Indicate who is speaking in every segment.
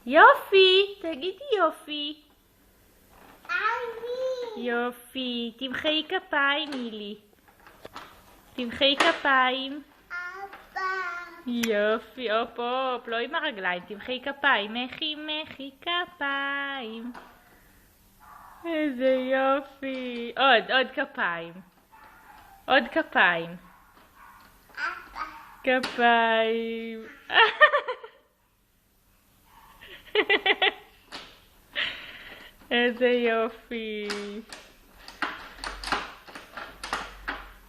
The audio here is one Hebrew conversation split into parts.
Speaker 1: יופי, תגידי יופי. יופי, תמחאי כפיים מילי. תמחאי כפיים. יופי, הופ הופ, לא עם הרגליים, תמחאי כפיים. מחי כפיים. איזה יופי. עוד כפיים. עוד כפיים. כפיים. איזה יופי.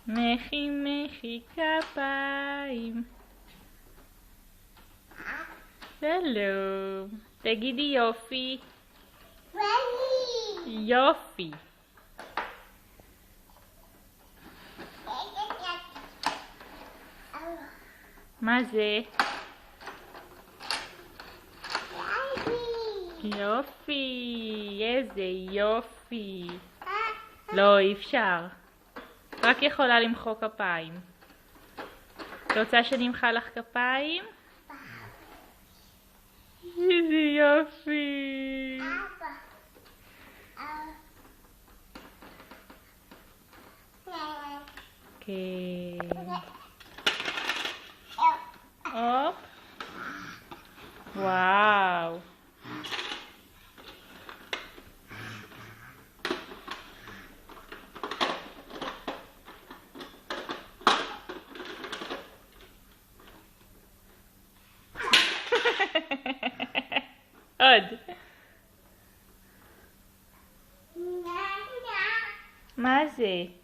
Speaker 1: מחי כפיים. שלום. תגידי יופי. יופי. מה זה? יופי. איזה יופי. לא, אי אפשר. רק יכולה למחוא כפיים. את רוצה שנמחא לך כפיים? איזה יופי. כן. הופ. וואו. עוד. מה זה?